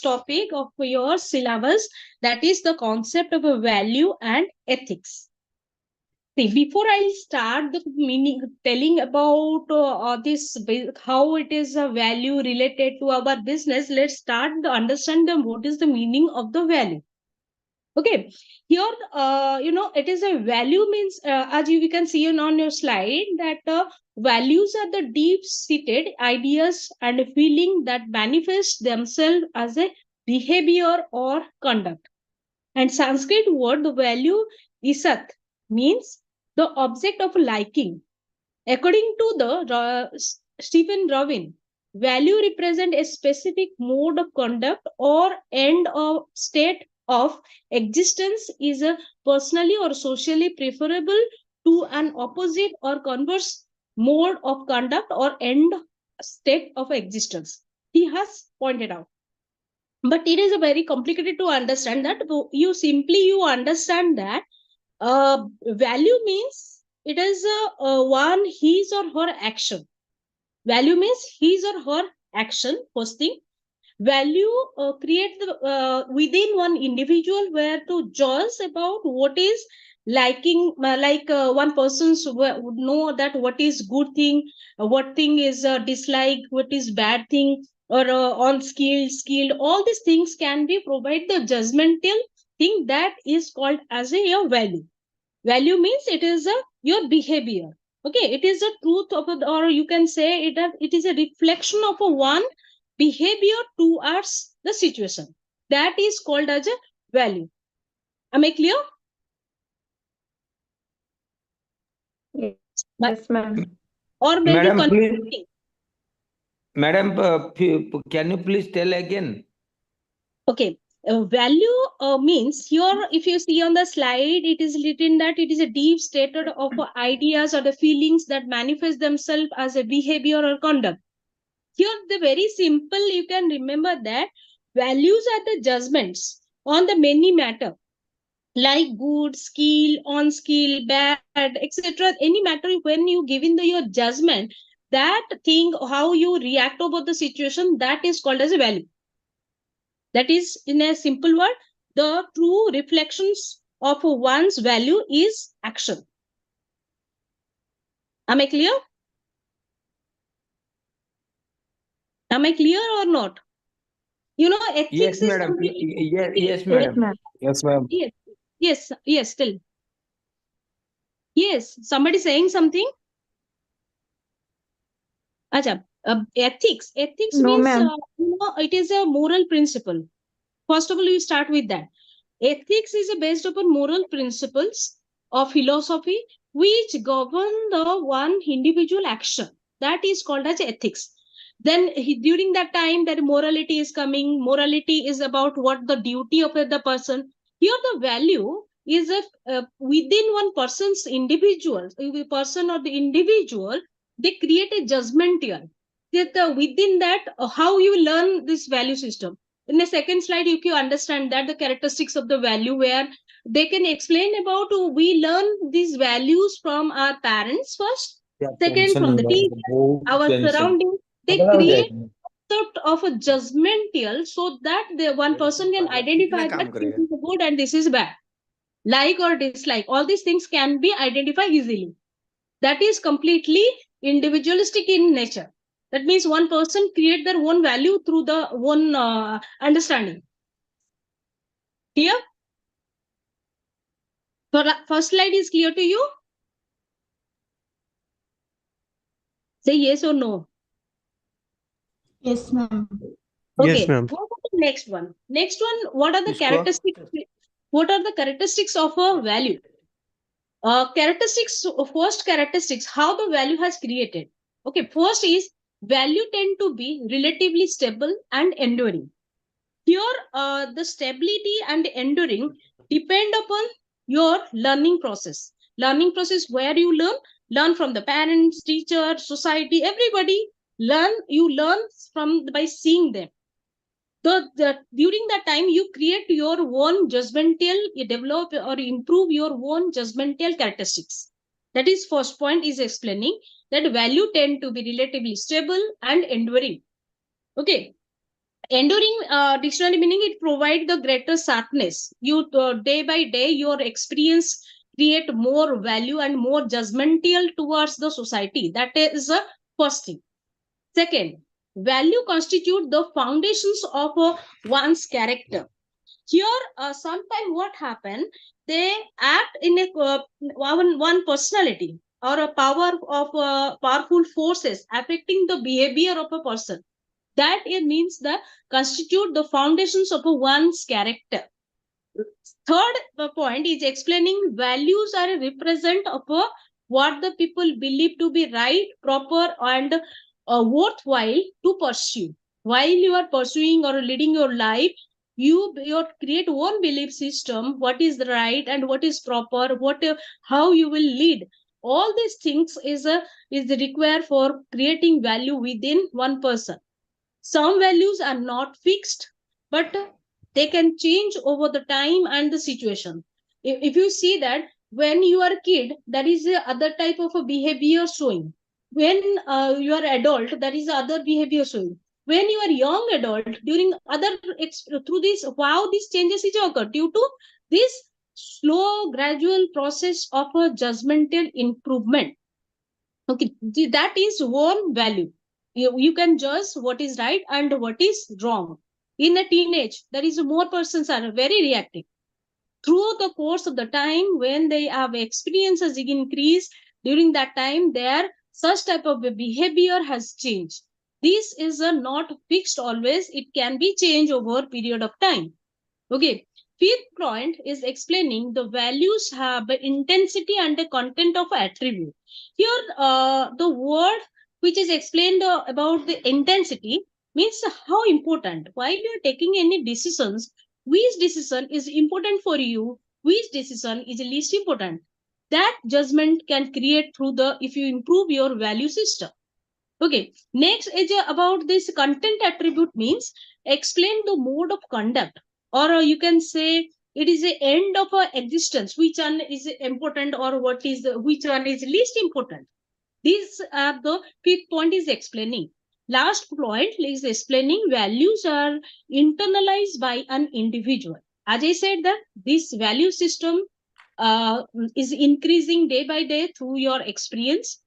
topic of your syllabus, that is the concept of a value and ethics. See, before I start the meaning, telling about this, how it is a value related to our business, let's start to understand what is the meaning of the value. Okay, here, it is a value means, as we can see on your slide, that values are the deep-seated ideas and feeling that manifest themselves as a behavior or conduct. And Sanskrit word, the value isat means the object of liking. According to the Stephen Rovin, value represent a specific mode of conduct or end or state of existence is a personally or socially preferable to an opposite or converse mode of conduct or end state of existence. He has pointed out. But it is a very complicated to understand that. You understand that value means it is one his or her action. Value means his or her action. First thing, value create the within one individual where to judge about what is liking, one person would know that what is good thing, what thing is dislike, what is bad thing, or on skilled. All these things can be provide the judgmental thing that is called as a your value. Value means it is a your behavior. Okay, it is a truth of or you can say it is a reflection of a one behavior towards the situation. That is called as a value. Am I clear? Yes, ma'am. Or maybe Madam, confusing. please. Madam, can you please tell again? Okay. Value means here, if you see on the slide, it is written that it is a deep state of ideas or the feelings that manifest themselves as a behavior or conduct. Here, the very simple, you can remember that values are the judgments on the many matter, like good, skill, on skill, bad, etc. Any matter, when you give in your judgment, that thing, how you react about the situation, that is called as a value. That is, in a simple word, the true reflections of one's value is action. Am I clear? Am I clear or not? You know, ethics Yes, is madam. something. Yes, madam. Yes, ma'am. Yes, still. Yes, somebody saying something? Acha, ethics. Ethics No, means, ma'am. it is a moral principle. First of all, we start with that. Ethics is based upon moral principles of philosophy which govern the one individual action. That is called as ethics. Then during that time, that morality is coming. Morality is about what the duty of the person. Here, the value is within one person's individual, person or the individual, they create a judgmental. That within that, how you learn this value system. In the second slide, you can understand that the characteristics of the value, where they can explain about we learn these values from our parents first, second from the teacher, our surroundings. They create sort of a judgmental so that the one person can identify that this is good and this is bad, like or dislike. All these things can be identified easily. That is completely individualistic in nature. That means one person create their own value through the one understanding. Clear? First slide is clear to you? Say yes or no. Yes, ma'am. Okay. Yes, ma'am. What about the next one? Next one, what are the characteristics? What are the characteristics of a value? First characteristics, how the value has created. Okay, first is value tend to be relatively stable and enduring. Here, the stability and enduring depend upon your learning process. Learning process where you learn from the parents, teacher, society, everybody you learn from by seeing them. During that time, you create your own judgmental, you develop or improve your own judgmental characteristics. That is first point is explaining that value tend to be relatively stable and enduring. Okay. Enduring dictionary meaning, it provide the greater sharpness. You day by day your experience create more value and more judgmental towards the society. That is the first thing. Second, value constitute the foundations of one's character. Here sometimes what happen, they act in a one personality or a power of powerful forces affecting the behavior of a person. That it means the constitute the foundations of a one's character. Third point is explaining values are a represent of what the people believe to be right, proper, and worthwhile to pursue. While you are pursuing or leading your life, you create one belief system, what is right and what is proper, what how you will lead. All these things is required for creating value within one person. Some values are not fixed, but they can change over the time and the situation. If you see that when you are a kid, that is the other type of a behavior showing. When you are adult, that is the other behavior showing. When you are young adult, during other through this, how these changes is occur due to this slow gradual process of a judgmental improvement. Okay, that is one value. You can judge what is right and what is wrong. In a teenage, there is more persons are very reactive. Through the course of the time, when they have experiences increased, during that time, their such type of behavior has changed. This is a not fixed always. It can be changed over a period of time. Okay. Fifth point is explaining the values have intensity and the content of attribute. Here, the word which is explained about the intensity means how important. While you are taking any decisions, which decision is important for you, which decision is least important. That judgment can create through the if you improve your value system. Okay, next is about this content attribute means explain the mode of conduct, or you can say it is the end of existence, which one is important or what is which one is least important. These are the fifth point is explaining. Last point is explaining values are internalized by an individual. As I said that this value system is increasing day by day through your experience.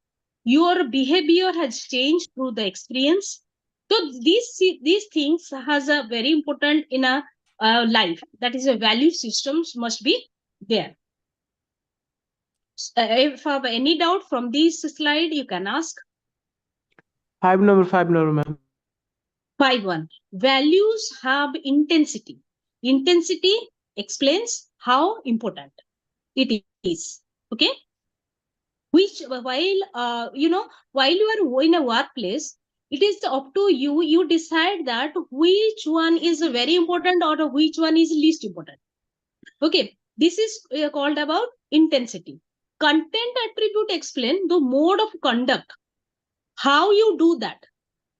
Your behavior has changed through the experience. So these things has a very important in a life. That is a value systems must be there. If you have any doubt from this slide, you can ask. 5 number, ma'am. 5.1. Values have intensity. Intensity explains how important it is. Okay. Which while while you are in a workplace, it is up to you. You decide that which one is very important or which one is least important. Okay. This is called about intensity. Content attribute explain the mode of conduct. How you do that.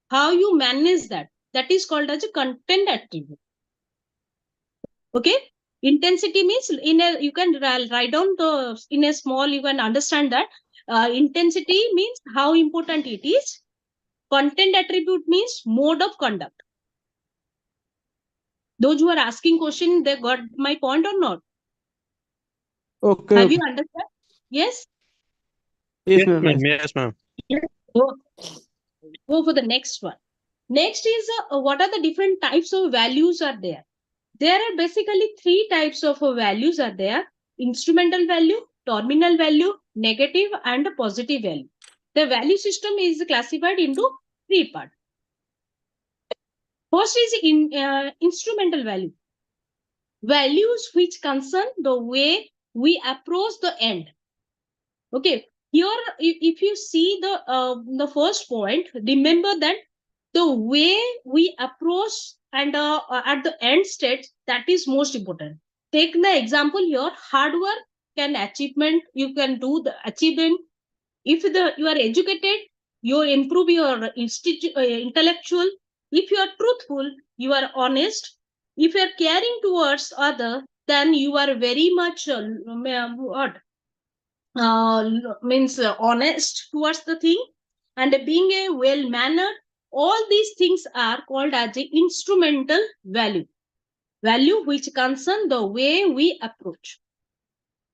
How you manage that. That is called as a content attribute. Okay. Intensity means in a you can write down the in a small, you can understand that intensity means how important it is. Content attribute means mode of conduct. Those who are asking question, they got my point or not? Okay. Have you understand? Yes. Yes, ma'am. Yes, ma'am. Go for the next one. Next is what are the different types of values are there? There are basically three types of values are there: instrumental value, terminal value, negative, and positive value. The value system is classified into three parts. First is instrumental value. Values which concern the way we approach the end. Okay, here if you see the first point, remember that the way we approach and at the end state, that is most important. Take the example here: hard work can achievement, you can do the achievement. If you are educated, you improve your intellectual. If you are truthful, you are honest. If you are caring towards other, then you are very much what means honest towards the thing, and being a well mannered, All these things are called as a instrumental value. Value which concern the way we approach.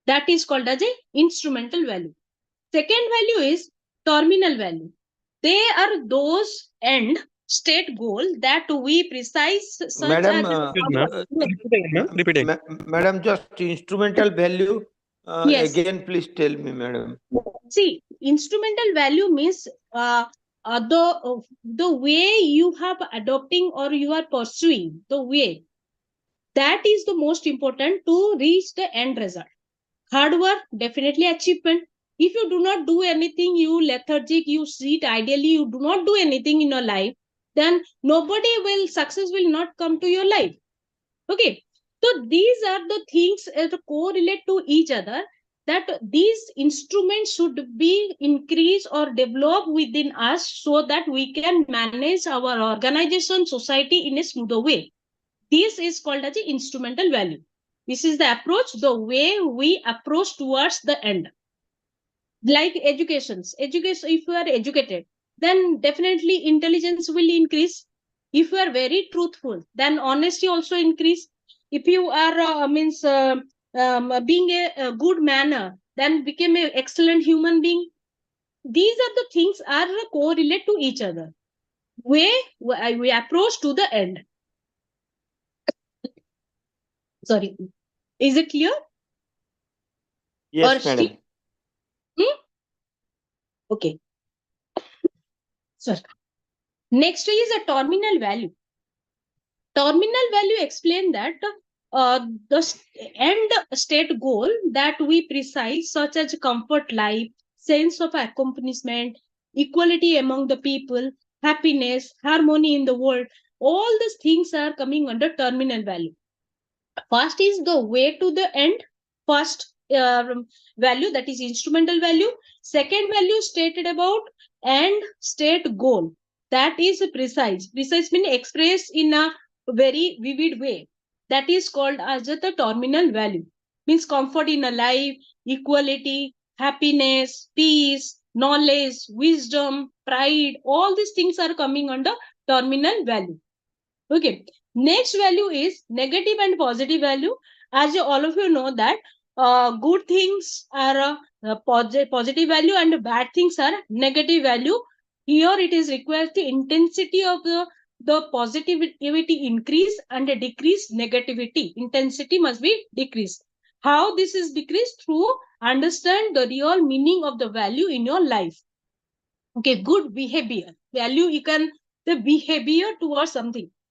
That is called as a instrumental value. Second value is terminal value. They are those end state goal that we precise such Madam, as Repeating. Madam, just instrumental value. Yes. Again, please tell me, madam. See, instrumental value means the way you have adopting or you are pursuing the way, that is the most important to reach the end result. Hard work, definitely achievement. If you do not do anything, you lethargic, you sit ideally, you do not do anything in your life, then success will not come to your life. Okay. So these are the things that correlate to each other, that these instruments should be increased or developed within us so that we can manage our organization, society in a smoother way. This is called as the instrumental value. This is the approach, the way we approach towards the end. Like education, if you are educated, then definitely intelligence will increase. If you are very truthful, then honesty also increase. If you are being a good manner, then become an excellent human being. These are the things are correlate to each other. We approach to the end. Sorry, is it clear? Yes, Or madam. Okay. So next is a terminal value. Terminal value explain that the end state goal that we precise, such as comfort life, sense of accomplishment, equality among the people, happiness, harmony in the world, all these things are coming under terminal value. First is the way to the end. First value, that is instrumental value. Second value stated about end state goal, that is precise. Precise means expressed in a very vivid way. That is called as the terminal value. Means comfort in a life, equality, happiness, peace, knowledge, wisdom, pride. All these things are coming under terminal value. Okay. Next value is negative and positive value. As all of you know that good things are positive value and bad things are negative value. Here it is required the intensity of the positivity increase and a decrease negativity. Intensity must be decreased. How this is decreased? Through understand the real meaning of the value in your life. Okay, good behavior. Value, you can the behavior towards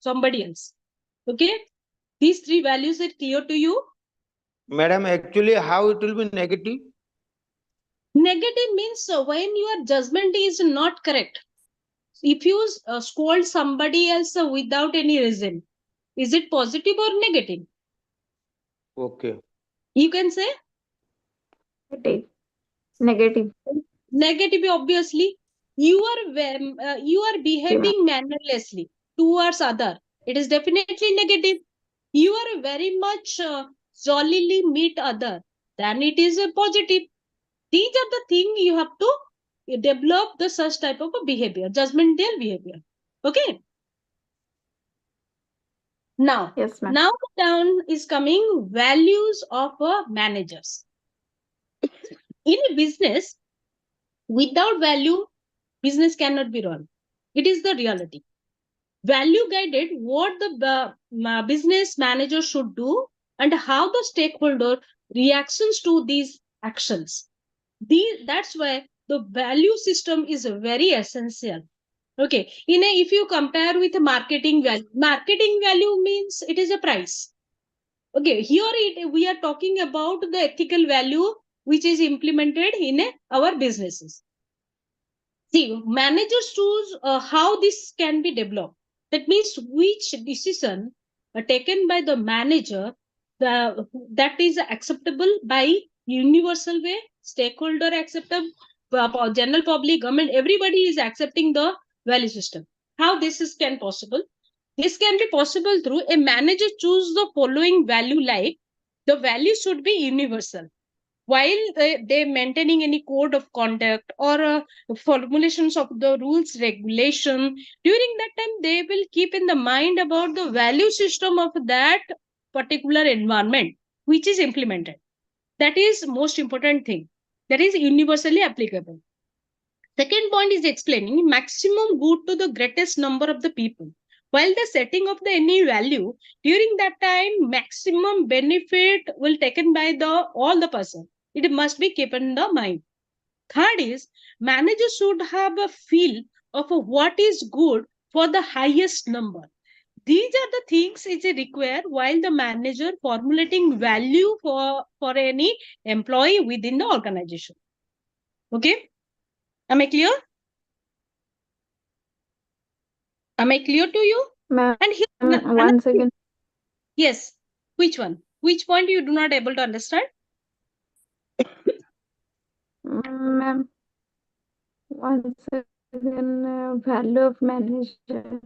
somebody else. Okay, these three values are clear to you. Madam, actually, how it will be negative? Negative means when your judgment is not correct. If you scold somebody else without any reason, is it positive or negative? Okay. You can say Negative. negative. Obviously, you are behaving mannerlessly towards other. It is definitely negative. You are very much jollily meet other, then it is a positive. These are the things you have to develop the such type of a behavior, judgmental behavior. Okay. Now, Yes, ma'am. now down is coming values of managers. In a business, without value, business cannot be run. It is the reality. Value guided what the business manager should do and how the stakeholder reactions to these actions. That's why the value system is very essential. Okay, if you compare with marketing value means it is a price. Okay, here we are talking about the ethical value which is implemented in our businesses. See, managers choose how this can be developed. That means which decision taken by the manager that is acceptable by universal way, stakeholder acceptable, general public, government, everybody is accepting the value system. How this is can possible? This can be possible through a manager choose the following value like the value should be universal. while they maintaining any code of conduct or formulations of the rules regulation. During that time, they will keep in the mind about the value system of that particular environment which is implemented. That is most important thing. That is universally applicable. Second point is explaining maximum good to the greatest number of the people. While the setting of the any value, during that time, maximum benefit will taken by the all the person. It must be kept in the mind. Third is managers should have a feel of what is good for the highest number. These are the things is required while the manager formulating value for any employee within the organization. Okay, am I clear? Am I clear to you? Ma'am, And here, one second. yes, which one? Which point you do not able to understand? Ma'am, one second. Value of manager.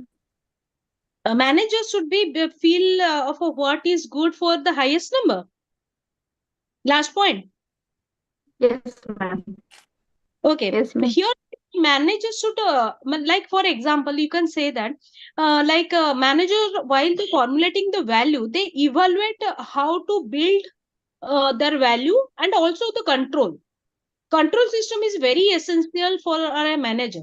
A manager should be feel of what is good for the highest number. Last point. Yes, ma'am. Okay. Yes, ma'am. Here, manager should like for example, you can say that like manager while they formulating the value, they evaluate how to build their value and also the control. Control system is very essential for a manager.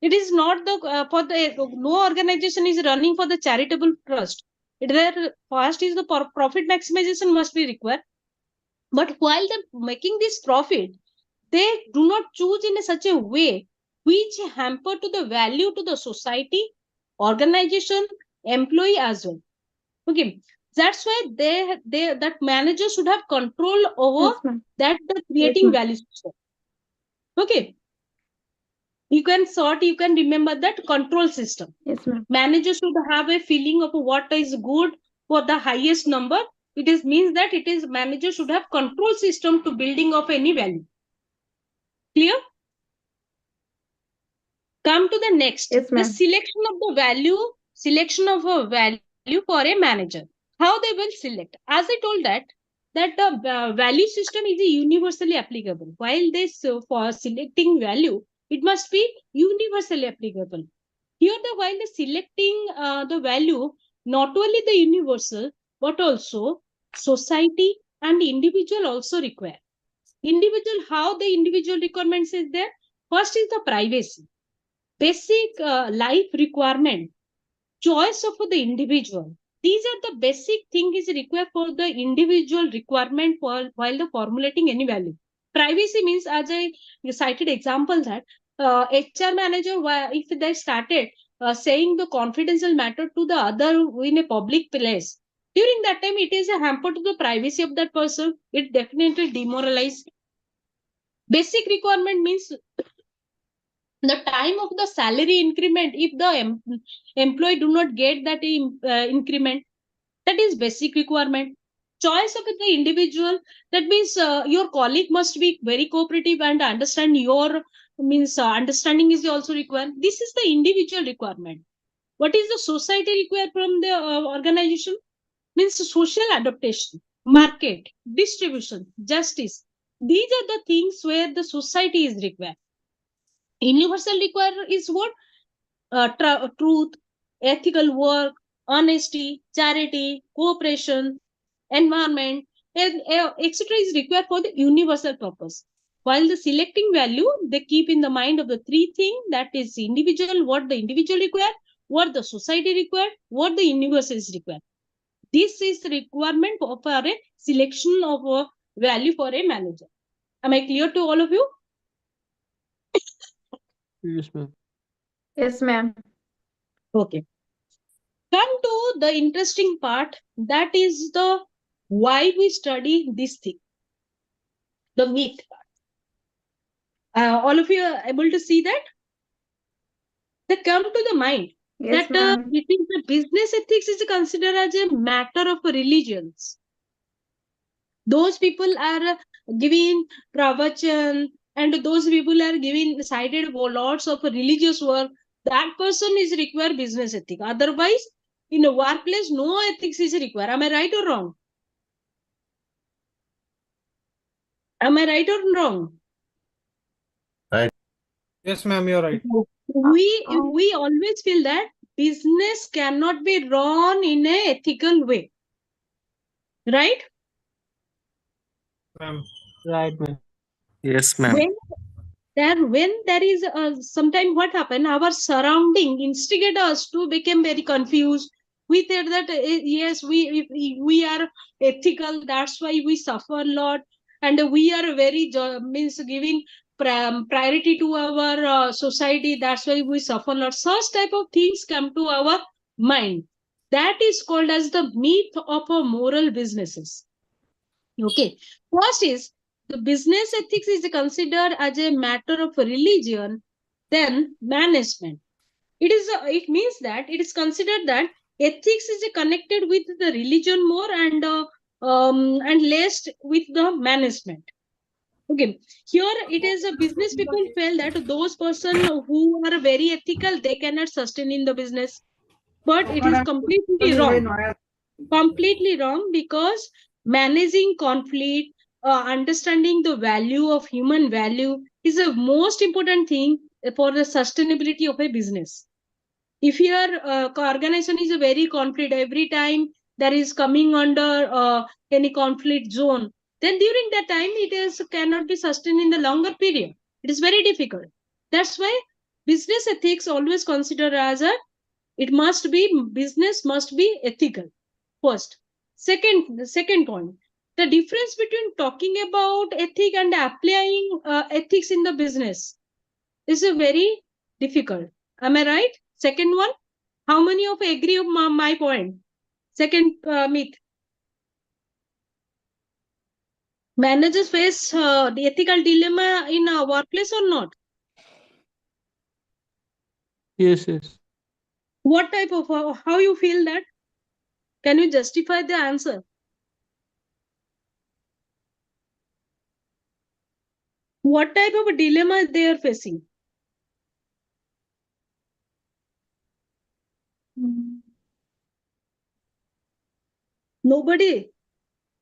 It is not the for the no organization is running for the charitable trust. Their first is the profit maximization must be required. But while they making this profit, they do not choose in such a way which hamper to the value to the society, organization, employee as well. Okay, that's why they that manager should have control over Yes, ma'am. that the Yes, creating ma'am. value system. Okay, you can remember that control system. Yes, ma'am. Managers should have a feeling of what is good for the highest number. It is means that it is manager should have control system to building of any value. Clear? Come to the next. Yes, The ma'am. selection of a value for a manager. How they will select? As I told that the value system is universally applicable. While this for selecting value, it must be universally applicable. Here, while the selecting the value, not only the universal, but also society and individual also require. Individual, how the individual requirements is there? First is the privacy, basic life requirement, choice of the individual. These are the basic thing is required for the individual requirement for while the formulating any value. Privacy means, as I cited example that HR manager, if they started saying the confidential matter to the other in a public place, during that time it is a hamper to the privacy of that person. It definitely demoralize. Basic requirement means the time of the salary increment. If the employee do not get that increment, that is basic requirement. Choice of the individual, that means your colleague must be very cooperative and understand your means understanding is also required. This is the individual requirement. What is the society required from the organization? Means social adaptation, market, distribution, justice. These are the things where the society is required. Universal require is what? Truth, ethical work, honesty, charity, cooperation, environment, and etc. is required for the universal purpose. While the selecting value, they keep in the mind of the three things, that is individual, what the individual required, what the society required, what the universe is required. This is the requirement for a selection of a value for a manager. Am I clear to all of you? Yes, ma'am. Yes, ma'am. Okay. Come to the interesting part, that is the why we study this thing, the myth part. All of you are able to see that? They come to the mind Yes, that ma'am. it is the business ethics is considered as a matter of religions. Those people are giving pravachan and those people are giving cited lots of religious work. That person is required business ethic. Otherwise, in a workplace, no ethics is required. Am I right or wrong? Am I right or wrong? Yes, ma'am, you're right. We always feel that business cannot be run in a ethical way, right? Ma'am. Right, ma'am. Yes, ma'am. When there is sometime what happen, our surrounding instigate us to become very confused. We think that yes, we are ethical, that's why we suffer a lot, and we are very means giving priority to our society, that's why we suffer a lot. Such type of things come to our mind. That is called as the myth of a moral businesses. Okay. First is the business ethics is considered as a matter of religion, then management. It means that it is considered that ethics is connected with the religion more and less with the management. Okay. Here it is a business people feel that those person who are very ethical, they cannot sustain in the business. But it is completely wrong, because managing conflict, understanding the value of human value is the most important thing for the sustainability of a business. If your organization is a very conflict, every time there is coming under any conflict zone, then during that time it is cannot be sustained in the longer period. It is very difficult. That's why business ethics always considered as a, it must be, business must be ethical first. The second point, the difference between talking about ethic and applying ethics in the business is a very difficult. Am I right? Second one, how many of you agree with my point? Second myth. Managers face the ethical dilemma in a workplace or not? Yes, yes. What type of, how you feel that? Can you justify the answer? What type of a dilemma they are facing? Nobody.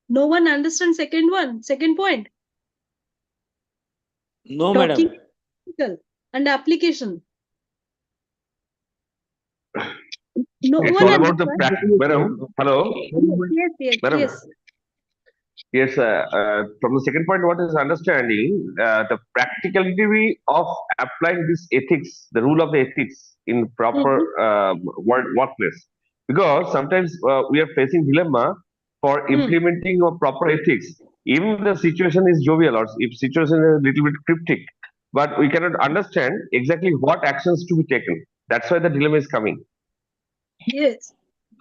No one understands second point. No, Talking madam. ethical and application. No It's one all about the understands. madam. Hello. Yes. Madam. Yes. Yes, from the second point, what is understanding the practicality of applying this ethics, the rule of the ethics in proper workplace. Because sometimes we are facing dilemma for implementing of proper ethics. Even if the situation is jovial or if situation is a little bit cryptic, but we cannot understand exactly what actions to be taken. That's why the dilemma is coming. Yes.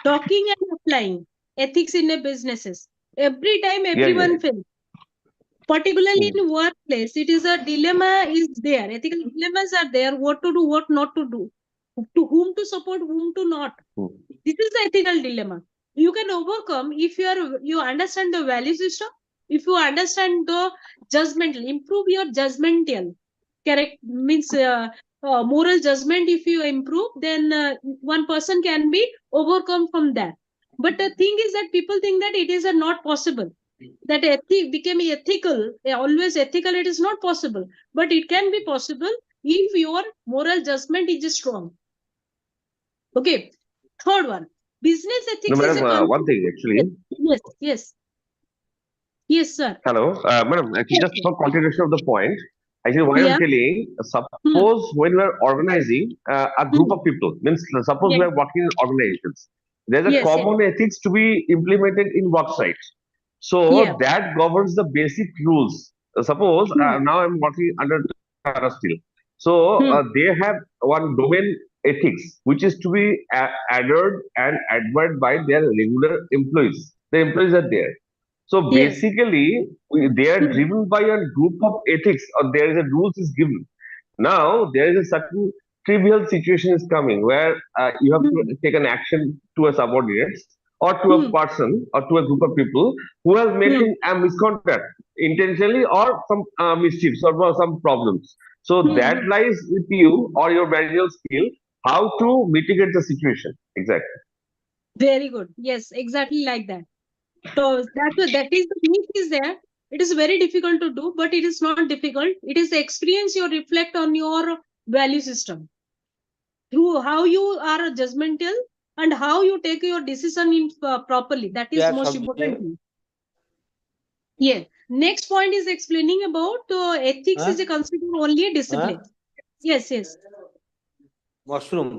Talking and applying ethics in a businesses. Every time Yeah, yeah. everyone fails. Particularly Hmm. in workplace, it is a dilemma is there. Ethical dilemmas are there. What to do, what not to do. To whom to support, whom to not. Hmm. This is the ethical dilemma. You can overcome if you understand the value system, if you understand the judgmental, improve your judgmental. Correct means moral judgment. If you improve, then one person can be overcome from that. But the thing is that people think that it is not possible. That ethic became ethical, always ethical. It is not possible, but it can be possible if your moral judgment is strong. Okay. Third one, business No, ethics is a madam, one concept. thing actually. Yes, sir. Hello, madam. Actually, Yes, just sir. for continuation of the point, actually, what I'm Yeah. telling, Hmm. suppose when we are organizing a group Hmm. of people, means suppose we Yes, are working in organizations, there's a yes. common ethics to be implemented in work sites. Yeah. So that governs the basic rules. Suppose Hmm. now I'm working under Tata Steel. So Hmm. they have one domain ethics, which is to be adhered and admired by their regular employees. The employees are there. So Yes. basically, they are Hmm. driven by a group of ethics, or there is a rules is given. Now there is a certain trivial situation is coming where you have Hmm. to take an action to a subordinates or to a Hmm. person or to a group of people who are Hmm. making a misconduct intentionally or some mischiefs or some problems. So Hmm. that Hmm. lies with you or your managerial skill how to mitigate the situation. Exactly. Very good. Yes, exactly like that. So that is the myth is there. It is very difficult to do, but it is not difficult. It is the experience you reflect on your value system through how you are judgmental and how you take your decision in properly. That is Yeah, most subject. important thing. Yeah. Next point is explaining about ethics is considered only a discipline. Yes, yes. Mushroom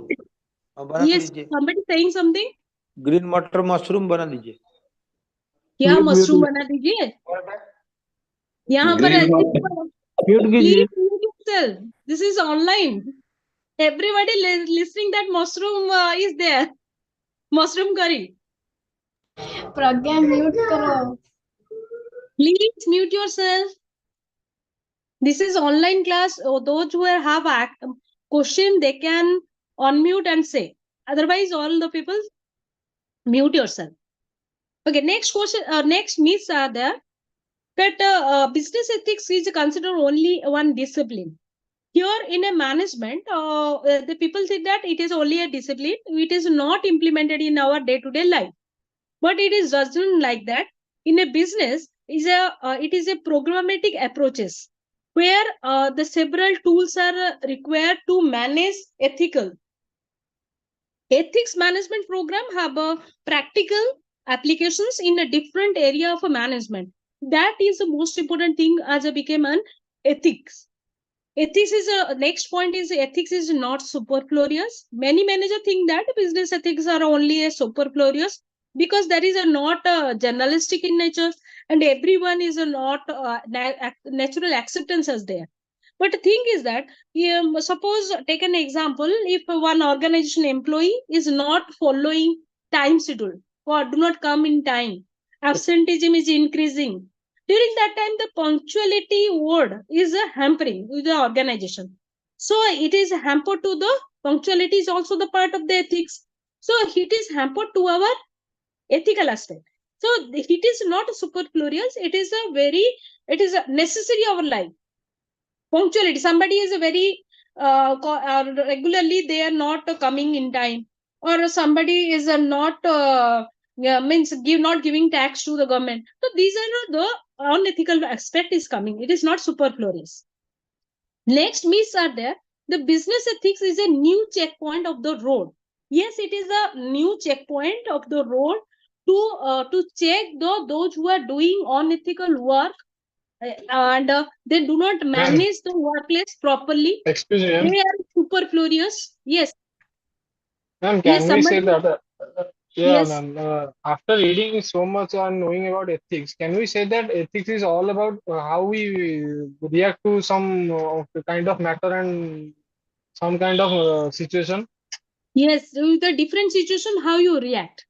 बना Yes, दीजिए, somebody saying something? Green मटर mushroom बना दीजिए. क्या Mute, mushroom mute. बना दीजिए यहाँ पर Green Mute कीजिए. please mute yourself. This is online. Everybody listening that mushroom is there. Mushroom curry. Pragya mute करो. Please mute yourself. This is online class. Those who have question, they can unmute and say. Otherwise, all the people mute yourself. Okay, next question. Next myths are there that business ethics is considered only one discipline. Here in a management, the people think that it is only a discipline. It is not implemented in our day-to-day life. But it is doesn't like that. In a business, it is a programmatic approaches where the several tools are required to manage ethical. Ethics management program have practical applications in a different area of management. That is the most important thing as I became an ethics. Ethics is a next point is ethics is not superfluous. Many managers think that business ethics are only a superfluous because there is a not journalistic in nature and everyone is a not natural acceptance as there. But the thing is that suppose take an example, if one organization employee is not following time schedule or do not come in time, absenteeism is increasing. During that time, the punctuality word is hampering with the organization. So it is hampered to the punctuality is also the part of the ethics. So it is hampered to our ethical aspect. So it is not superfluous. It is a necessary of our life. Punctuality. Somebody is a very regularly they are not coming in time, or somebody is not means not giving tax to the government. So these are the unethical aspect is coming. It is not superfluous. Next myths are there. The business ethics is a new checkpoint of the road. Yes, it is a new checkpoint of the road to check those who are doing unethical work and they do not manage the workplace properly. Excuse me, ma'am. They are superfluous. Yes. Ma'am, Yes, can we say somebody. that? Yeah, Yes. ma'am. After reading so much and knowing about ethics, can we say that ethics is all about how we react to some kind of matter and some kind of situation? Yes. With the different situation, how you react.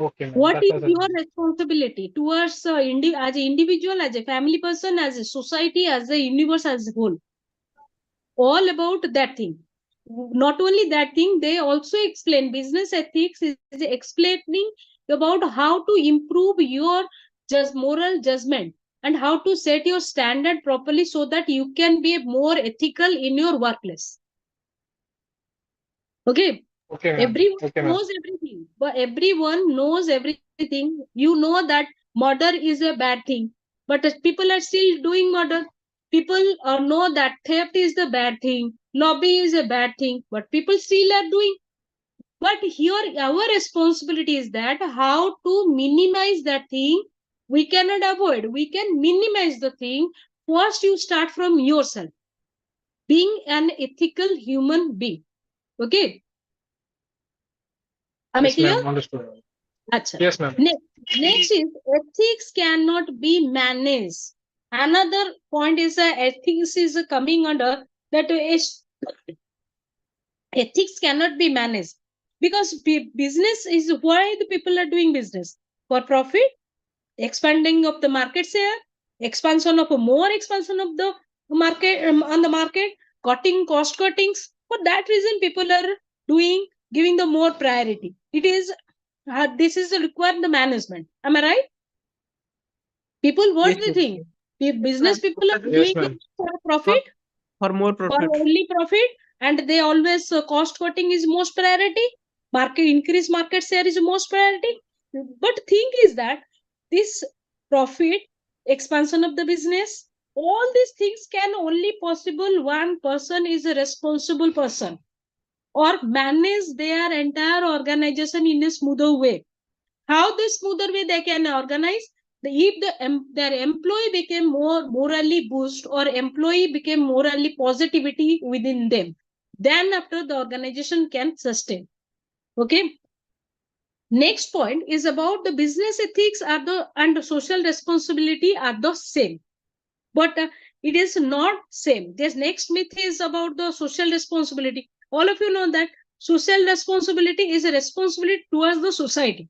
Okay, ma'am. What That is was your responsibility towards as an individual, as a family person, as a society, as a universe as a whole? All about that thing. Not only that thing, they also explain business ethics is explaining about how to improve your just moral judgment and how to set your standard properly so that you can be more ethical in your workplace. Okay. okay, ma'am. Everyone Okay, ma'am. knows everything, but everyone knows everything. You know that murder is a bad thing, but people are still doing murder. People know that theft is the bad thing, lobby is a bad thing, but people still are doing. But here, our responsibility is that how to minimize that thing. We cannot avoid. We can minimize the thing. First, you start from yourself, being an ethical human being. Okay. Am I Yes, clear? ma'am. Understood. Achha. Yes, ma'am. Next is ethics cannot be managed. Another point is ethics is coming under that ethics cannot be managed because business is why the people are doing business for profit, expanding of the market share, expansion of more expansion of the market on the market, cutting cost cuttings. For that reason, people are doing giving the more priority. It is this is required the management. Am I right? People what Yes, they ma'am. think? If business people are Yes, doing it ma'am. for For profit, for more for profit. only profit, and they always cost cutting is most priority. Increase market share is most priority. But thing is that this profit expansion of the business. All these things can only possible one person is a responsible person or manage their entire organization in a smoother way. How the smoother way they can organize? If their employee became more morally boost or employee became morally positivity within them, then after the organization can sustain. Okay. Next point is about the business ethics are the and social responsibility are the same, but it is not same. This next myth is about the social responsibility. All of you know that social responsibility is a responsibility towards the society,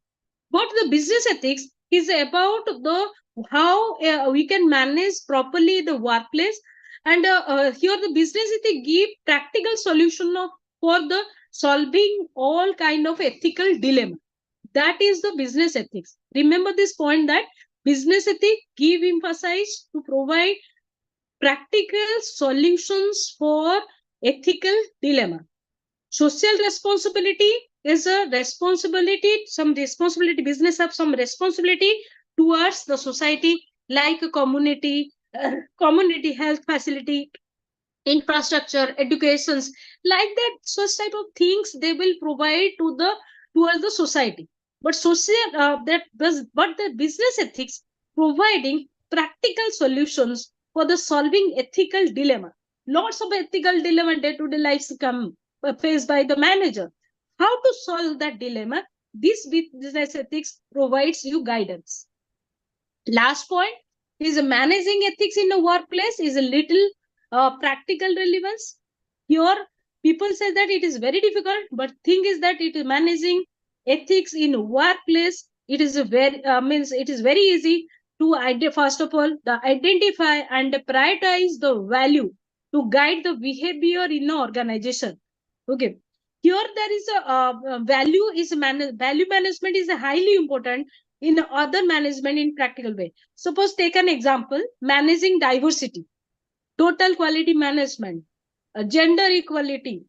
but the business ethics is about the how we can manage properly the workplace, and here the business ethics give practical solution for the solving all kind of ethical dilemma. That is the business ethics. Remember this point that business ethics give emphasis to provide practical solutions for ethical dilemma. Social responsibility is a responsibility, some responsibility, business have some responsibility towards the society, like a community, community health facility, infrastructure, educations, like that, such type of things they will provide to the towards the society. But social but the business ethics providing practical solutions for the solving ethical dilemma. Lots of ethical dilemma day-to-day lives come faced by the manager. How to solve that dilemma? This business ethics provides you guidance. Last point is managing ethics in the workplace is a little practical relevance. Here, people say that it is very difficult, but thing is that it is managing ethics in workplace. It is a very means it is very easy to first of all the identify and prioritize the value to guide the behavior in the organization. Okay. Here there is a value is value management is a highly important in other management in practical way. Suppose take an example, managing diversity, total quality management, gender equality,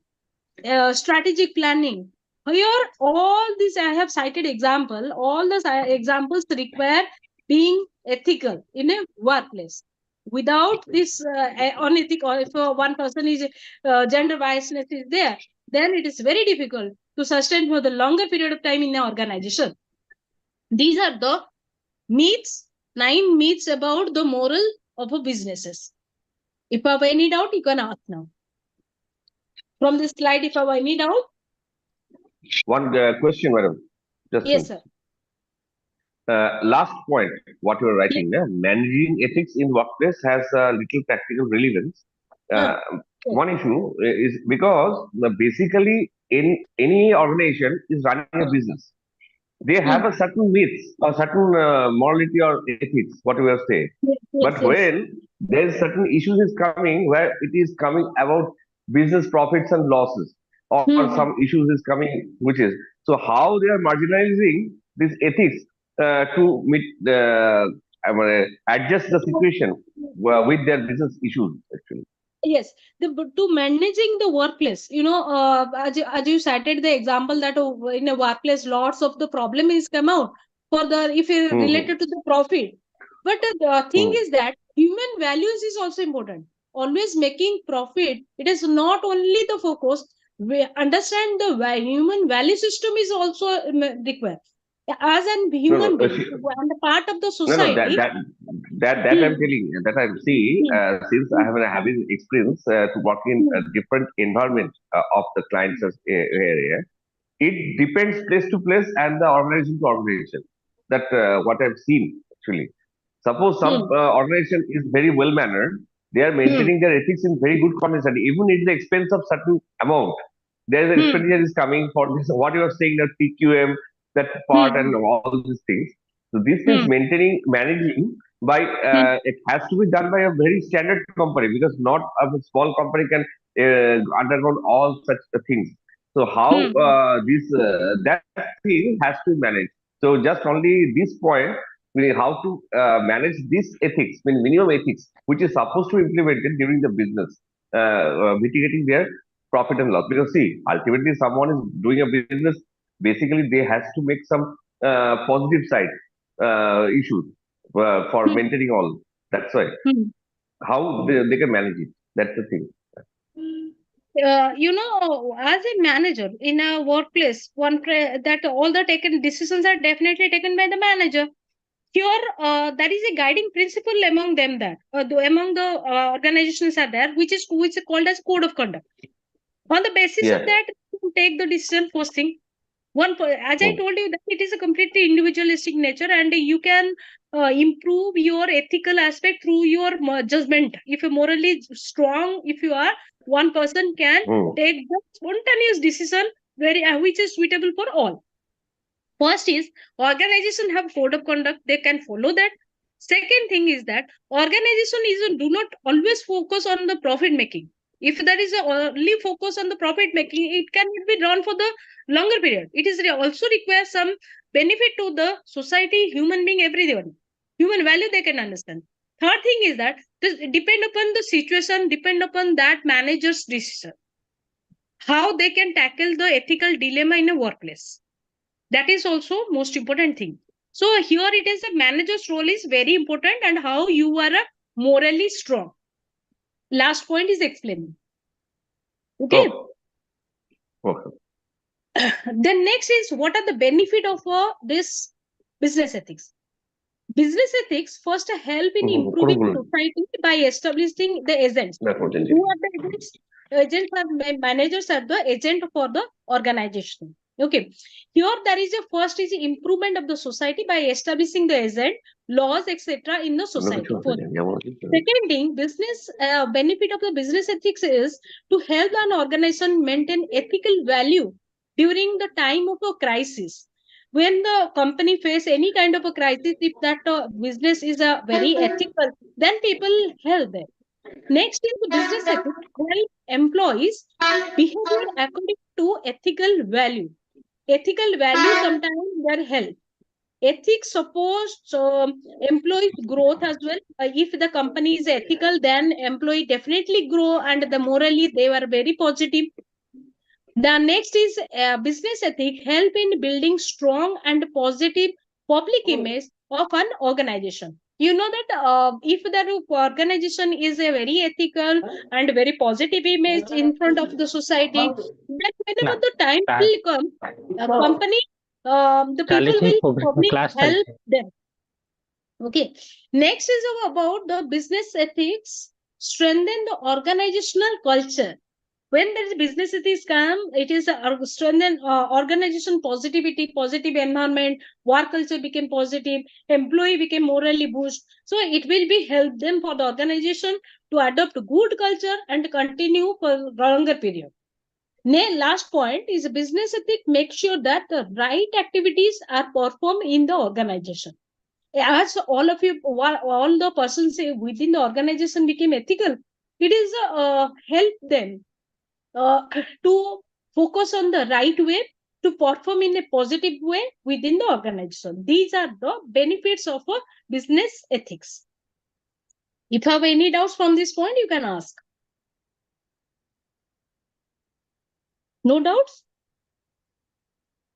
strategic planning. Here, all these I have cited example, all the examples require being ethical in a workplace. Without this unethical, if one person is gender biasness is there, then it is very difficult to sustain for the longer period of time in the organization. These are the myths, 9 myths about the moral of a businesses. If I have any doubt, you can ask now. From this slide, if I have any doubt. One question, madam. Just Yes, sir. last point, what you are writing, managing ethics in workplace has a little practical relevance. One issue is because basically in any organization is running a business. They have a certain myths or certain morality or ethics, what we have said. But when there is certain issues is coming where it is coming about business profits and losses, or some issues is coming, which is so how they are marginalizing this ethics to meet adjust the situation with their business issues actually. Yes, to managing the workplace, as you cited the example that in a workplace, lots of the problem is come out for the if it related to the profit. But the thing is that human values is also important. Always making profit, it is not only the focus. We understand the human value system is also required as an human being and a part of the No, society. that I'm telling that I see since I have a having experience to work in a different environment of the client's area. It depends place to place and the organization to organization. That what I've seen actually. Suppose some organization is very well mannered, they are maintaining their ethics in very good condition, even at the expense of certain amount. There is an expenditure is coming for this. What you are saying that PQM, that part and all these things. So this is maintaining, managing by it has to be done by a very standard company because not a small company can undergo all such things. So how this that thing has to manage. So just only this point, meaning how to manage this ethics, mean minimum ethics, which is supposed to be implemented during the business, mitigating their profit and loss. Because see, ultimately, someone is doing a business. Basically, they has to make some positive side issues. for Hmm. maintaining all. That's why. Hmm. How they can manage it. That's the thing. As a manager in a workplace, that all the taken decisions are definitely taken by the manager. Here, that is a guiding principle among them, that among the organizations are there, which is called as code of conduct. On the basis of Yeah. that, you take the decision first thing. As I Hmm. told you, that it is a completely individualistic nature, and you can improve your ethical aspect through your judgment. If you're morally strong, if you are, one person can Hmm. take the spontaneous decision which is suitable for all. First is, organization have code of conduct, they can follow that. Second thing is that organization do not always focus on the profit making. If there is a only focus on the profit making, it cannot be done for the longer period. It is also requires some benefit to the society, human being, everyone. Human value they can understand. Third thing is that this depend upon the situation, depend upon that manager's decision, how they can tackle the ethical dilemma in a workplace. That is also most important thing. So here it is, a manager's role is very important, and how you are morally strong. Last point is explaining. Okay. Oh. Okay. Then next is, what are the benefit of this business ethics? Business ethics first help in improving society by establishing the agents. That's what Who are the agents? Agents are managers are the agent for the organization. Okay. Here there is a first is improvement of the society by establishing the agent, laws, etc. in the society. Second thing, business benefit of the business ethics is to help an organization maintain ethical value during the time of a crisis. When the company face any kind of a crisis, if that business is a very ethical, then people help them. Next is the business ethics help employees behavior according to ethical value. Ethical value sometimes they help. Ethics supports employees growth as well. If the company is ethical, then employee definitely grow, and the morally they were very positive. The next is business ethic help in building strong and positive public image of an organization. You know that if the organization is a very ethical and very positive image in front of the society, then whenever the time will come, a company, the people 40 will minute में probably class help चलती them. Okay. Next is about the business ethics strengthen the organizational culture. When there is business ethics come, it is strengthen organization positivity, positive environment, work culture became positive, employee became morally boost. So it will be help them for the organization to adopt good culture and continue for longer period. Last point is business ethic make sure that the right activities are performed in the organization. As all of you, all the persons within the organization became ethical, it is help them uh, to focus on the right way, to perform in a positive way within the organization. These are the benefits of a business ethics. If you have any doubts from this point, you can ask. No doubts?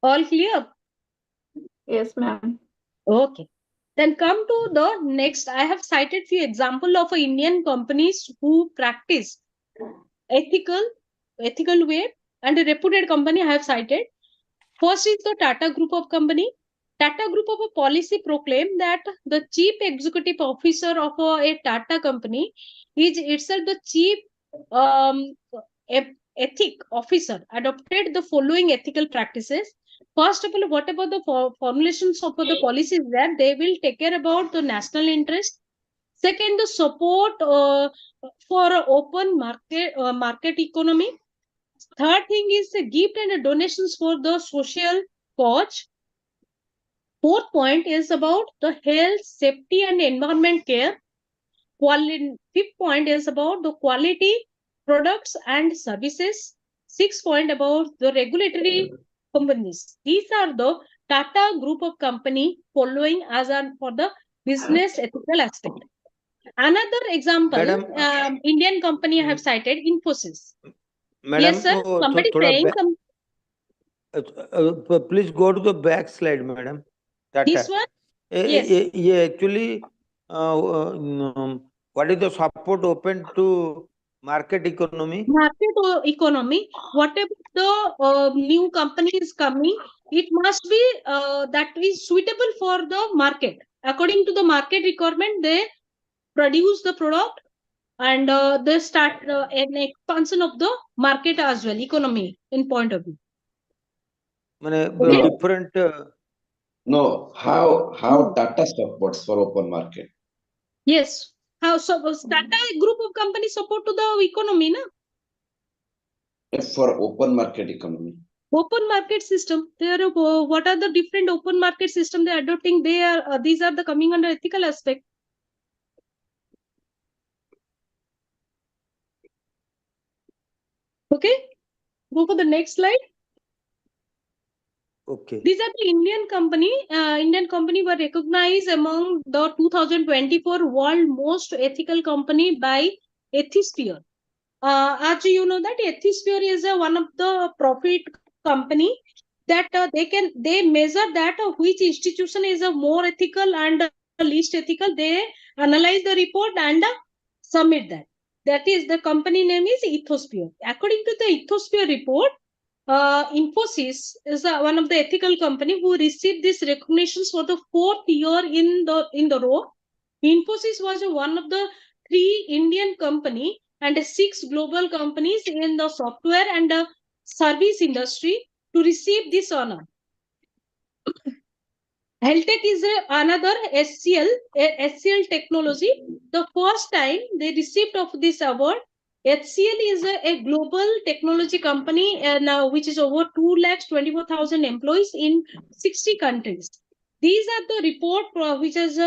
All clear? Yes, ma'am. Okay. Then come to the next. I have cited few example of Indian companies who practice ethical way, and a reputed company I have cited. First is the Tata Group of Company. Tata Group of a policy proclaimed that the chief executive officer of a Tata company is itself the chief um, ethic officer, adopted the following ethical practices. First of all, what about the formulations of the policies, that they will take care about the national interest. Second, the support for open market economy. Third thing is a gift and a donations for the social cause. Fourth point is about the health, safety, and environment care. Fifth point is about the quality products and services. Sixth point about the regulatory companies. These are the Tata group of company following as for the business ethical aspect. Another example, Madam, Indian company I have cited, Infosys. madam, Yes, sir. Somebody थोड़ा saying some. please go to the back slide, madam. This Tata. one. Yes. Actually, what is the support open to market economy? Market or economy, whatever the new company is coming, it must be that is suitable for the market. According to the market requirement, they produce the product, and they start an expansion of the market as well, economy in point of view. মানে Okay. different No, how No. Tata supports for open market? Yes. How so? Tata group of companies support to the economy, na? For open market economy. Open market system. They are what are the different open market system they are adopting? They are these are the coming under ethical aspect. Okay. Go for the next slide. okay. These are the Indian company. Indian company were recognized among the 2024 world most ethical company by Ethisphere. As you know that Ethisphere is one of the profit company that they measure that which institution is more ethical and least ethical. They analyze the report and submit that. That is, the company name is Ethosphere. According to the Ethosphere report, Infosys is one of the ethical company who received these recognitions for the 4th year in the row. Infosys was one of the 3 Indian company and 6 global companies in the software and service industry to receive this honor. Heltech is another SCL technology. The first time they received of this award, HCL is a global technology company now which is over 2,24,000 employees in 60 countries. These are the report which is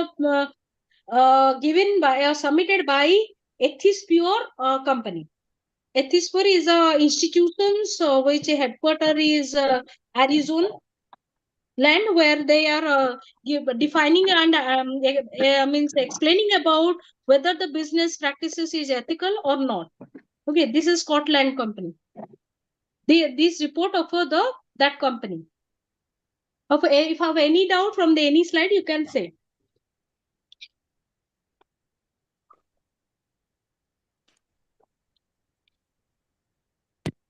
given by submitted by Ethisphere company. Ethisphere is a institution which headquarter is Arizona land, where they are defining and means explaining about whether the business practices is ethical or not. Okay, this is Scotland company. This report of that company. If you have any doubt from the any slide, you can say.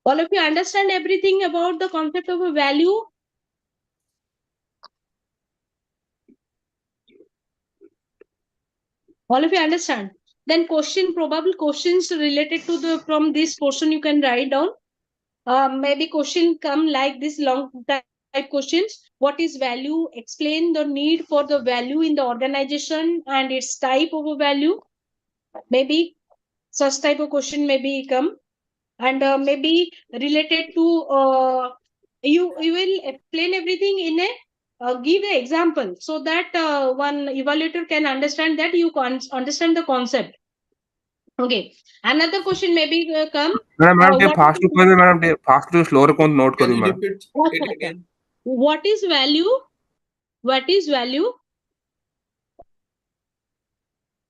All of you understand everything about the concept of a value? All of you understand? Then probable questions related to the from this portion you can write down. Maybe question come like this long type questions. What is value? Explain the need for the value in the organization and its type of a value. Maybe such type of question maybe come, and maybe related to you will explain everything in a give an example so that one evaluator can understand that you can understand the concept. Okay, another question maybe come. Madam ये What fast is कर दे madam ये fast to slow को note Can करूँ you madam repeat What it again? what is value? What is value?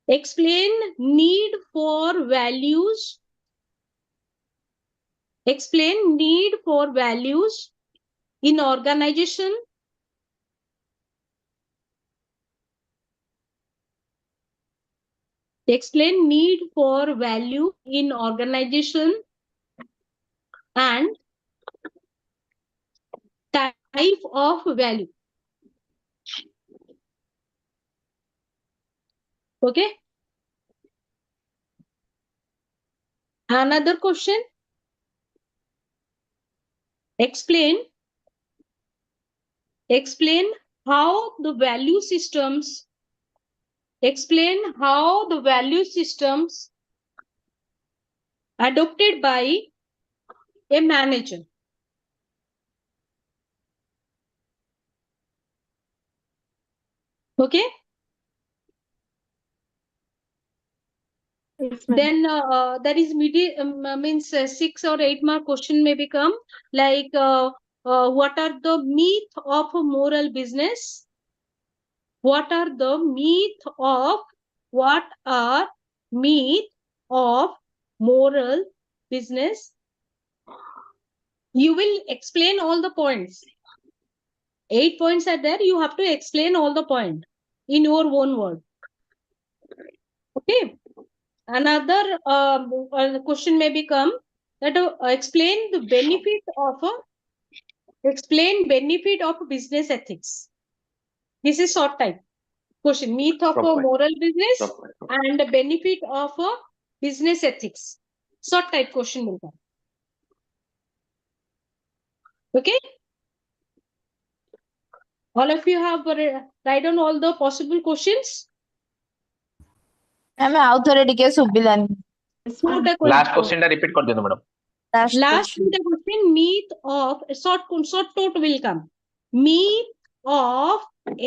Explain need for values. Explain need for values in organization. Explain need for value in organization and type of value. Okay. Another question. Explain how the value systems adopted by a manager. Okay. Yes, ma'am. Then there is means 6 or 8 mark question may become like what are the myth of moral business? What are myth of moral business? You will explain all the points. 8 points are there. You have to explain all the point. in your own word. Okay. Another question may become that explain benefit of business ethics. This is short type question. Myth of a Short type. moral business Short type. and the benefit of a business ethics. Short type question will come. Okay. All of you have write down all the possible questions. ଆମେ ଆଉ ଥରେ ଟିକେ ଶୁଭିଲାନି Two last question ଟା repeat କରିଦିଅନ୍ତୁ madam. Last question, myth of short note will come. Myth of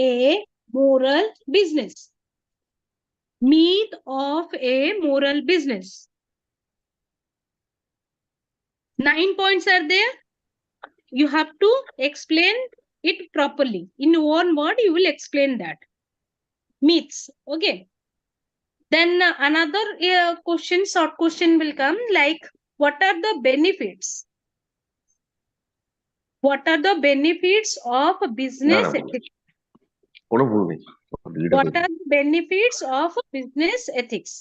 a moral business. Myth of a moral business. 9 points are there. You have to explain it properly. In one word, you will explain that. Myths. Okay. Then another question, short question will come like, what are the benefits? What are the benefits of business No. ethics? কোনো ভুল নেই। What are the benefits of business ethics?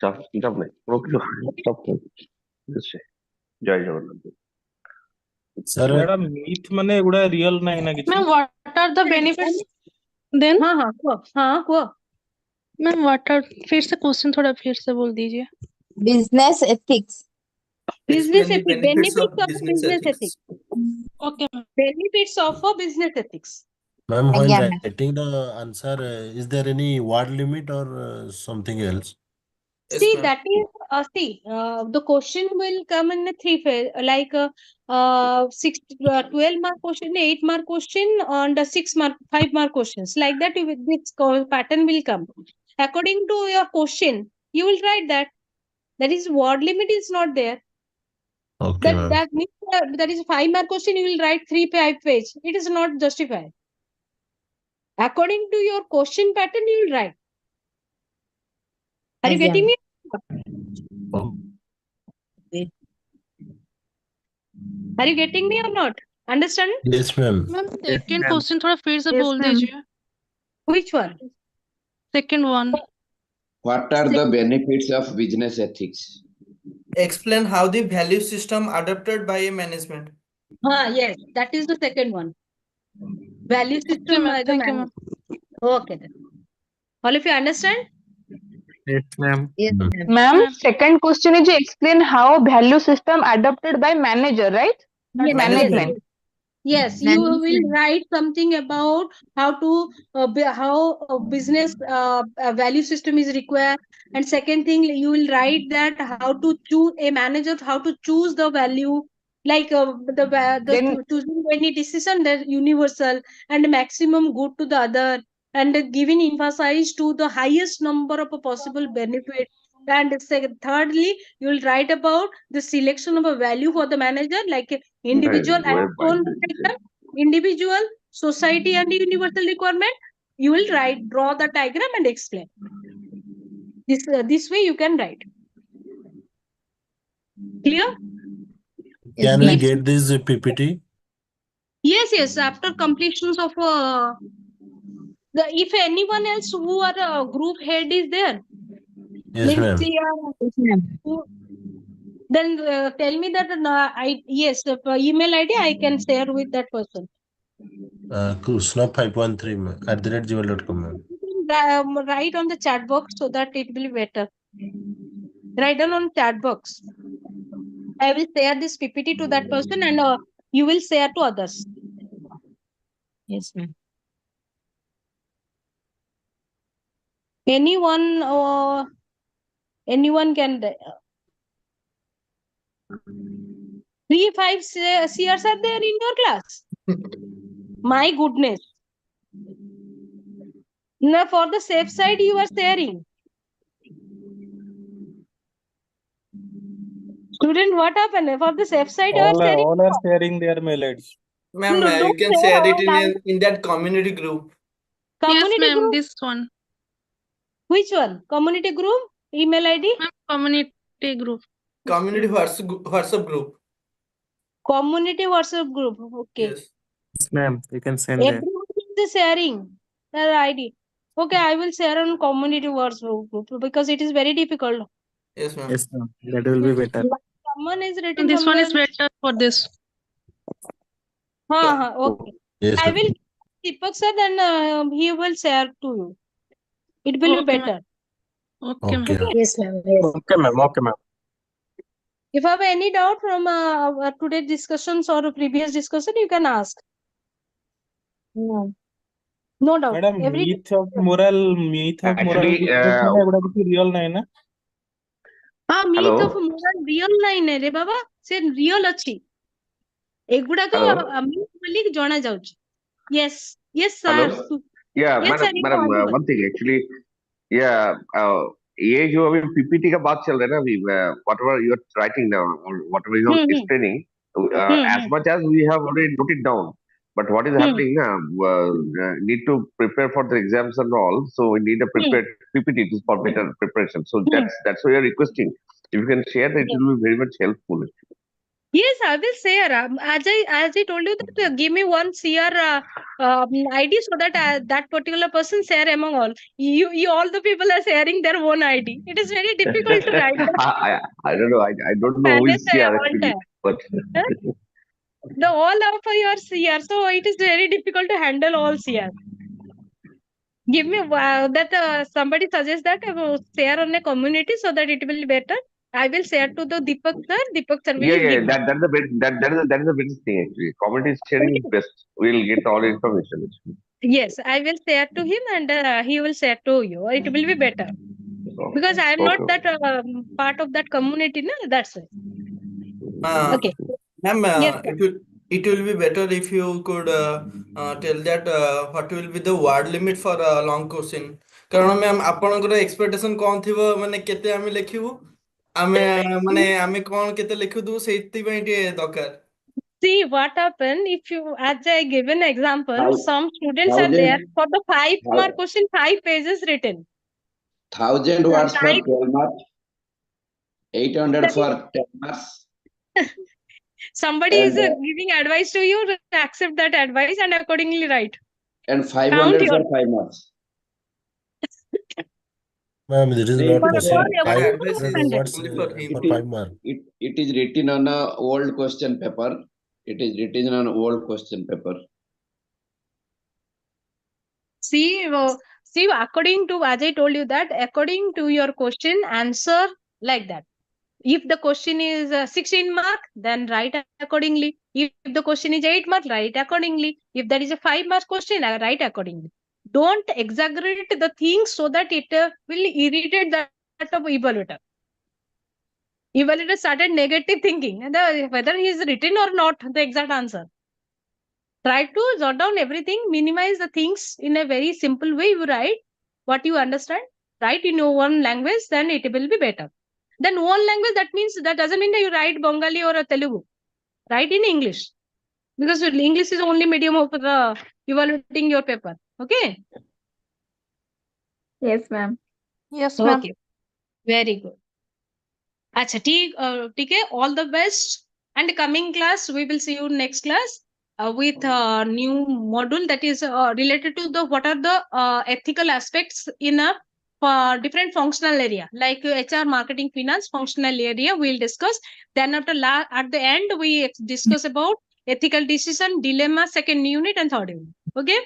চাপ নেই, কোনো কিছু চাপ নেই। জয় জগন্নাথ। सर मैडम मिथ माने एगुडा रियल नाही ना किछि। Ma'am what are the benefits then? हाँ को मैम व्हाट आर, फिर से क्वेश्चन थोड़ा फिर से बोल दीजिए। Business ethics business ethics, benefits of business ethics. Okay ma'am. Benefits of a business ethics. Ma'am while Again, ma'am. Writing the answer is there any word limit और something else? See, that is the question will come in a three phase, like 12 mark question, 8 mark question, and 6 mark, 5 mark questions. Like that, this pattern will come. According to your question, you will write that. That is, word limit is not there. Okay ma'am. That means that is 5 mark question. You will write 3-5 page. It is not justified. According to your question pattern, you will write. Are you Again. getting me? Are you getting me or not? Understand? Yes ma'am. Ma'am second question थोड़ा फिर से Yes, बोल ma'am. दीजिए। Which one? Second one. What are the benefits of business ethics? Explain how the value system adopted by a management. Yes, that is the second one. Value system ma'am. by the Thank you, man. Okay then. All of you understand? Yes, ma'am. Yes, Mm. ma'am. Ma'am, Ma'am. second question is explain how value system adopted by manager, right? Not Yes, management. Yes, you will Management. write something about how to business value system is required, and second thing you will write that how to choose a manager, how to choose the value, like Then- choosing any decision that universal and maximum good to the other, and giving emphasis to the highest number of a possible benefit. And thirdly, you will write about the selection of a value for the manager, like individual and individual, society, and universal requirement. You will draw the diagram and explain. This way you can write. Clear? Can we If- get this PPT? Yes. After completions of if anyone else who are group head is there, Yes, means ma'am. Yes, ma'am. then tell me that email ID I can share with that person. Krishna513 @gmail.com, ma'am. Write on the chat box so that it will be better. Write down on chat box. I will share this PPT to that person, and you will share to others. Yes, ma'am. Anyone can 3-5 CRs are there in your class. My goodness. Now for the safe side you are sharing. Student, what happened? For the safe side you are sharing. All are sharing their mail IDs. Ma'am, No, you don't can share share it all in that community group. Yes, community ma'am. group. This one. Which one? Community group? Email ID? Ma'am, community group. Community WhatsApp group. Community WhatsApp group. Okay. Yes. Yes, ma'am. You can send there. Everyone is sharing. The ID. Okay, I will share on community words group because it is very difficult. Yes, ma'am. Yes, ma'am. That will be better. Someone is written This one is somewhere. better for this. Okay. Yes, I ma'am. will Deepak sir, then he will share to you. It will be Okay, ma'am. better. Okay, ma'am. Okay. Yes, ma'am. Yes. Okay, ma'am. Okay, ma'am. If you have any doubt from today's discussions or previous discussion, you can ask. No. No doubt. Madam, Every myth of moral Actually, discussion एगुड़ा କିଛି real ନାହିଁ ନା? myth of hello, moral real ନାହିଁ रे बाबा से real ଅଛି ଏଗୁଡାକ hello, myth ବୋଲି ଜଣା ଯାଉଛି. Yes, yes hello. sir. Yeah, Yes sir, you madam, are audible. one thing actually, yeah, ये जो अभी PPT का बात चल रहा है ना अभी, whatever you are writing down or whatever you are explaining, as much as we have already noted down, but what is happening now, need to prepare for the exams and all, so we need a prepared PPT for better preparation. So that's why you are requesting. If you can share that, it will be very much helpful. Yes, I will share. As I told you that give me one CR ID so that that particular person share among all. You all the people are sharing their own ID. It is very difficult to write that. I don't know. I don't know who Manage is here all actually, time. but Huh? The all of your CR, so it is very difficult to handle all CR. Give me that somebody suggests that share on a community so that it will be better. I will share to the Deepak sir. Deepak sir will yeah, give me. that is the that is the best thing actually. Community sharing is best. We'll get all information. Actually. Yes, I will share to him and he will share to you. It will be better because I am not Okay. that part of that community. No, that's it. Okay. Ma'am, Yes, sir. it will be better if you could tell that what will be the word limit for a long question. କାରଣ ma'am ଆପଣଙ୍କର expectation କ'ଣ ଥିବ ମାନେ କେତେ ଆମେ ଲେଖିବୁ ଆମେ ମାନେ ଆମେ କ'ଣ କେତେ ଲେଖୁଥିବୁ ସେଇଥିପାଇଁ ଟିକେ ଦରକାର. See what happened if you, as I give an example, some students are there 1000 for the 5-mark question, 5 pages written. 1000 words for Type 12 marks, 800 that for 10 marks, somebody is and giving advice to you, accept that advice and accordingly write. and Count 500 your. for 5 marks. Ma'am, this is No, not For question. your That 500 advice is words only for him. for 5 marks. It is written on a old question paper. It is written on old question paper. See, according to, as I told you that, according to your question, answer like that. If the question is 16 mark, then write accordingly. If the question is 8 mark, write accordingly. If there is a 5 mark question, write accordingly. Don't exaggerate the things so that it will irritate that of evaluator. Evaluator started negative thinking, and whether he is written or not the exact answer. Try to jot down everything, minimize the things in a very simple way. You write what you understand, write in your own language, then it will be better. Then one language, that means that doesn't mean that you write Bengali or a Telugu. Write in English. Because English is the only medium of the evaluating your paper. Okay? Yes, ma'am. Yes, ma'am. Okay. Very good. Acha, ठीक है, all the best. And coming class, we will see you next class with a new module that is related to the what are the ethical aspects in a different functional area like HR, marketing, finance functional area we'll discuss. Then after at the end we discuss about ethical decision, dilemma, second unit and third unit. Okay.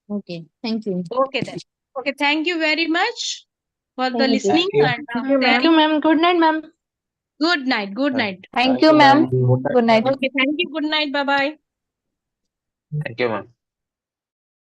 Okay. Thank you. Okay then. Okay. Thank you very much for the Thank you. listening and Thank you, sharing. ma'am. Good night, ma'am. Good night. Good night. Thank you, ma'am. Good night. Okay. Thank you. Good night. Bye bye. Thank you, ma'am.